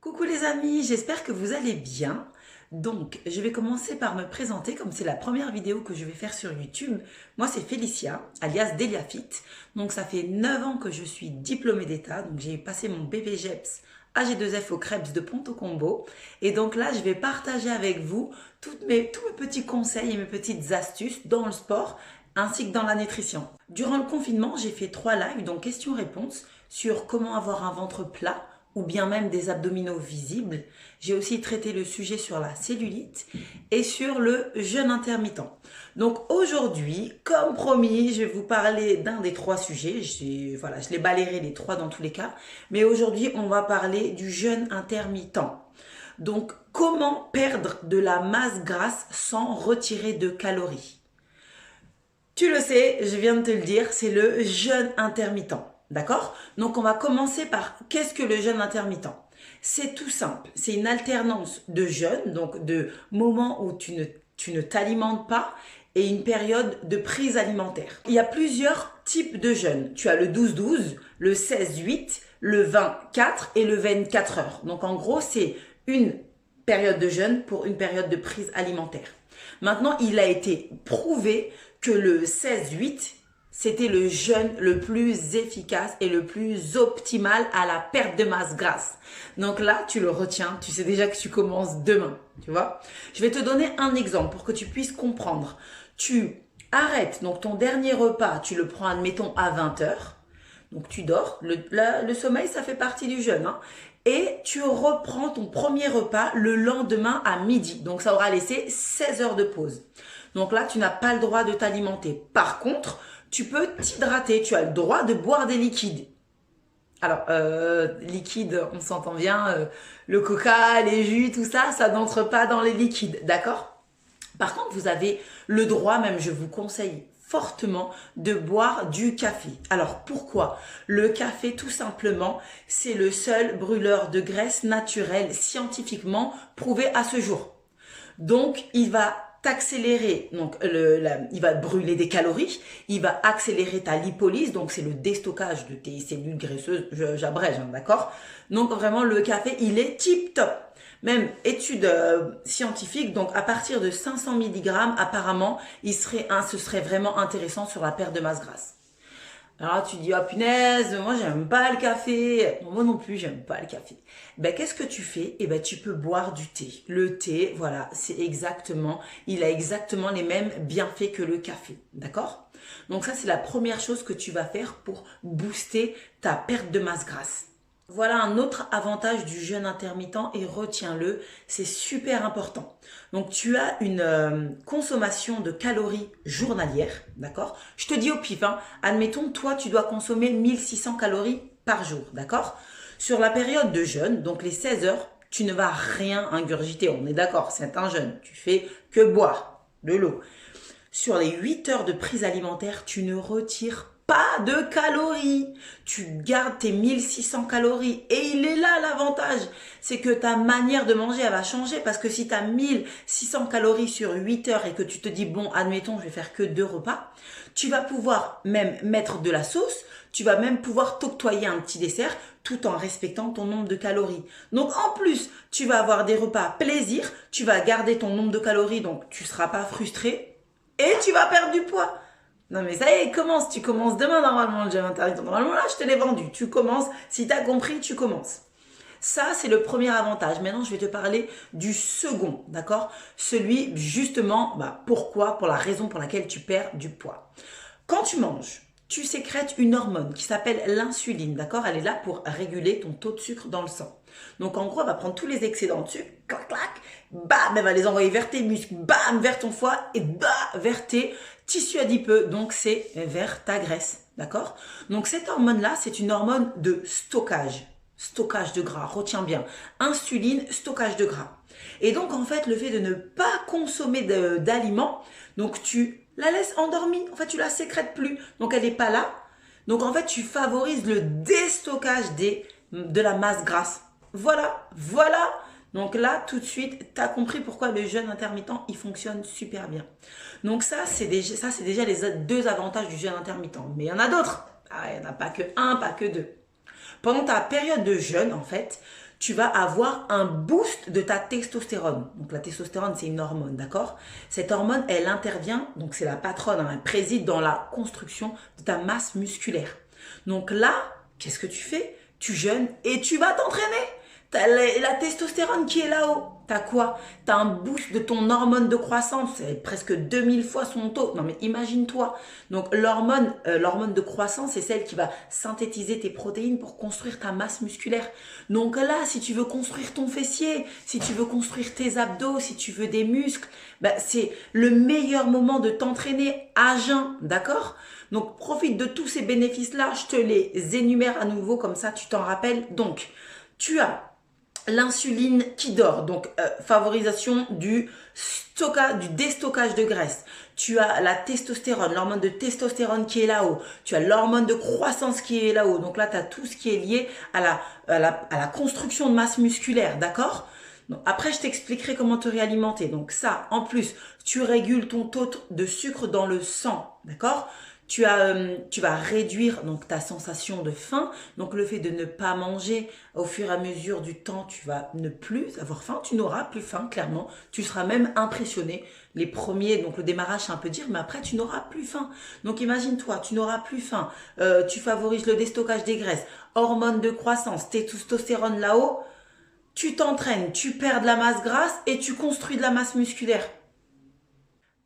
Coucou les amis, j'espère que vous allez bien. Donc, je vais commencer par me présenter comme c'est la première vidéo que je vais faire sur YouTube. Moi, c'est Félicia, alias Deliafit. Donc, ça fait 9 ans que je suis diplômée d'État. Donc, j'ai passé mon BPGEPS AG2F au Krebs de Ponto Combo. Et donc là, je vais partager avec vous tous mes petits conseils et mes petites astuces dans le sport ainsi que dans la nutrition. Durant le confinement, j'ai fait 3 lives, donc questions-réponses, sur comment avoir un ventre plat, ou bien même des abdominaux visibles. J'ai aussi traité le sujet sur la cellulite et sur le jeûne intermittent. Donc aujourd'hui, comme promis, je vais vous parler d'un des 3 sujets. Je les balayerai les 3 dans tous les cas. Mais aujourd'hui, on va parler du jeûne intermittent. Donc, comment perdre de la masse grasse sans retirer de calories? Tu le sais, je viens de te le dire, c'est le jeûne intermittent. D'accord? Donc, on va commencer par qu'est-ce que le jeûne intermittent? C'est tout simple. C'est une alternance de jeûne, donc de moments où tu ne t'alimentes pas et une période de prise alimentaire. Il y a plusieurs types de jeûne. Tu as le 12-12, le 16-8, le 20-4 et le 24 heures. Donc, en gros, c'est une période de jeûne pour une période de prise alimentaire. Maintenant, il a été prouvé que le 16-8, c'était le jeûne le plus efficace et le plus optimal à la perte de masse grasse. Donc là, tu le retiens, tu sais déjà que tu commences demain, tu vois. Je vais te donner un exemple pour que tu puisses comprendre. Tu arrêtes, donc ton dernier repas, tu le prends, admettons, à 20 heures. Donc tu dors, le sommeil, ça fait partie du jeûne, hein. Et tu reprends ton premier repas le lendemain à midi. Donc ça aura laissé 16 heures de pause. Donc là, tu n'as pas le droit de t'alimenter. Par contre, tu peux t'hydrater, tu as le droit de boire des liquides. Alors, liquide, on s'entend bien, le coca, les jus, tout ça, ça n'entre pas dans les liquides, d'accord? Par contre, vous avez le droit, même je vous conseille fortement, de boire du café. Alors, pourquoi? Le café, tout simplement, c'est le seul brûleur de graisse naturelle scientifiquement prouvé à ce jour. Donc, il va t'accélérer, donc il va brûler des calories, il va accélérer ta lipolyse, donc c'est le déstockage de tes cellules graisseuses, j'abrège, hein, d'accord? Donc vraiment le café, il est tip top. Même étude scientifique, donc à partir de 500 mg, apparemment, ce serait vraiment intéressant sur la perte de masse grasse. Alors tu dis, ah punaise, moi j'aime pas le café. Moi non plus, j'aime pas le café. Ben qu'est-ce que tu fais? Eh ben tu peux boire du thé. Le thé, voilà, il a exactement les mêmes bienfaits que le café. D'accord? Donc ça, c'est la première chose que tu vas faire pour booster ta perte de masse grasse. Voilà un autre avantage du jeûne intermittent et retiens-le, c'est super important. Donc tu as une consommation de calories journalière, d'accord? Je te dis au pif, hein, admettons, toi tu dois consommer 1600 calories par jour, d'accord? Sur la période de jeûne, donc les 16 heures, tu ne vas rien ingurgiter, on est d'accord, c'est un jeûne, tu fais que boire de l'eau. Sur les 8 heures de prise alimentaire, tu ne retires pas de calories. Tu gardes tes 1600 calories. Et il est là l'avantage. C'est que ta manière de manger, elle va changer. Parce que si tu as 1600 calories sur 8 heures et que tu te dis, bon, admettons, je vais faire que 2 repas, tu vas pouvoir même mettre de la sauce. Tu vas même pouvoir t'octroyer un petit dessert tout en respectant ton nombre de calories. Donc en plus, tu vas avoir des repas plaisir. Tu vas garder ton nombre de calories, donc tu ne seras pas frustré. Et tu vas perdre du poids. Non mais ça y est, commence. Tu commences demain normalement le jeûne intermittent. Normalement là, je te l'ai vendu. Tu commences. Si tu as compris, tu commences. Ça, c'est le premier avantage. Maintenant, je vais te parler du second, d'accord? Celui, justement, pourquoi? Pour la raison pour laquelle tu perds du poids. Quand tu manges, tu sécrètes une hormone qui s'appelle l'insuline, d'accord? Elle est là pour réguler ton taux de sucre dans le sang. Donc, en gros, elle va prendre tous les excédents de sucre, clac, clac, bam, elle va les envoyer vers tes muscles, bam, vers ton foie et bam, vers tes tissus adipeux. Donc, c'est vers ta graisse, d'accord? Donc, cette hormone-là, c'est une hormone de stockage. Stockage de gras, retiens bien. Insuline, stockage de gras. Et donc, en fait, le fait de ne pas consommer d'aliments, donc tu la laisses endormie. En fait, tu la sécrètes plus. Donc, elle n'est pas là. Donc, en fait, tu favorises le déstockage de la masse grasse. Voilà. Donc là, tout de suite, tu as compris pourquoi le jeûne intermittent, il fonctionne super bien. Donc ça, c'est déjà les 2 avantages du jeûne intermittent. Mais il y en a d'autres. Il n'y en a pas que un, pas que deux. Pendant ta période de jeûne, en fait, tu vas avoir un boost de ta testostérone. Donc la testostérone, c'est une hormone, d'accord? Cette hormone, elle intervient, donc c'est la patronne, hein, elle préside dans la construction de ta masse musculaire. Donc là, qu'est-ce que tu fais? Tu jeûnes et tu vas t'entraîner. T'as la testostérone qui est là-haut. T'as quoi? T'as un boost de ton hormone de croissance. C'est presque 2000 fois son taux. Non mais imagine-toi. Donc l'hormone de croissance, c'est celle qui va synthétiser tes protéines pour construire ta masse musculaire. Donc là, si tu veux construire ton fessier, si tu veux construire tes abdos, si tu veux des muscles, ben, c'est le meilleur moment de t'entraîner à jeun. D'accord? Donc profite de tous ces bénéfices-là. Je te les énumère à nouveau, comme ça tu t'en rappelles. Donc, tu as l'insuline qui dort, donc favorisation du déstockage de graisse. Tu as la testostérone, l'hormone de testostérone qui est là-haut. Tu as l'hormone de croissance qui est là-haut. Donc là, tu as tout ce qui est lié à la construction de masse musculaire, d'accord? Donc, après, je t'expliquerai comment te réalimenter. Donc ça, en plus, tu régules ton taux de sucre dans le sang, d'accord? Tu vas réduire donc ta sensation de faim. Donc le fait de ne pas manger au fur et à mesure du temps, tu vas ne plus avoir faim. Tu n'auras plus faim, clairement. Tu seras même impressionné. Les premiers, donc le démarrage, c'est un peu dire, mais après, tu n'auras plus faim. Donc imagine-toi, tu n'auras plus faim. Tu favorises le déstockage des graisses, hormones de croissance, testostérone là-haut. Tu t'entraînes, tu perds de la masse grasse et tu construis de la masse musculaire.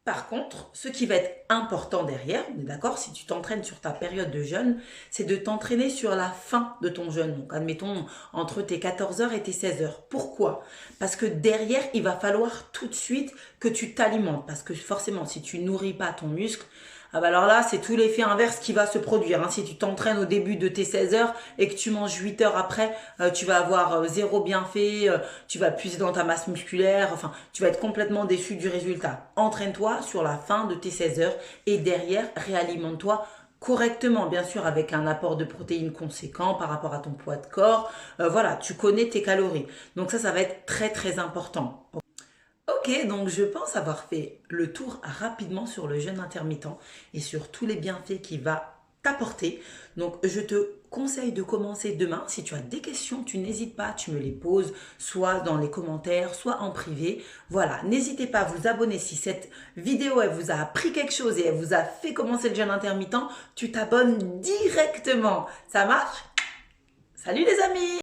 Par contre, ce qui va être important derrière, on est d'accord, si tu t'entraînes sur ta période de jeûne, c'est de t'entraîner sur la fin de ton jeûne. Donc, admettons, entre tes 14 heures et tes 16 heures. Pourquoi? Parce que derrière, il va falloir tout de suite que tu t'alimentes. Parce que forcément, si tu nourris pas ton muscle, ah bah alors là, c'est tout l'effet inverse qui va se produire. Si tu t'entraînes au début de tes 16 heures et que tu manges 8 heures après, tu vas avoir zéro bienfait, tu vas puiser dans ta masse musculaire, enfin, tu vas être complètement déçu du résultat. Entraîne-toi sur la fin de tes 16 heures et derrière, réalimente-toi correctement, bien sûr, avec un apport de protéines conséquent par rapport à ton poids de corps. Voilà, tu connais tes calories. Donc ça va être très, très important. Ok, donc je pense avoir fait le tour rapidement sur le jeûne intermittent et sur tous les bienfaits qu'il va t'apporter. Donc je te conseille de commencer demain. Si tu as des questions, tu n'hésites pas, tu me les poses, soit dans les commentaires, soit en privé. Voilà, n'hésitez pas à vous abonner si cette vidéo elle vous a appris quelque chose et elle vous a fait commencer le jeûne intermittent. Tu t'abonnes directement. Ça marche? Salut les amis!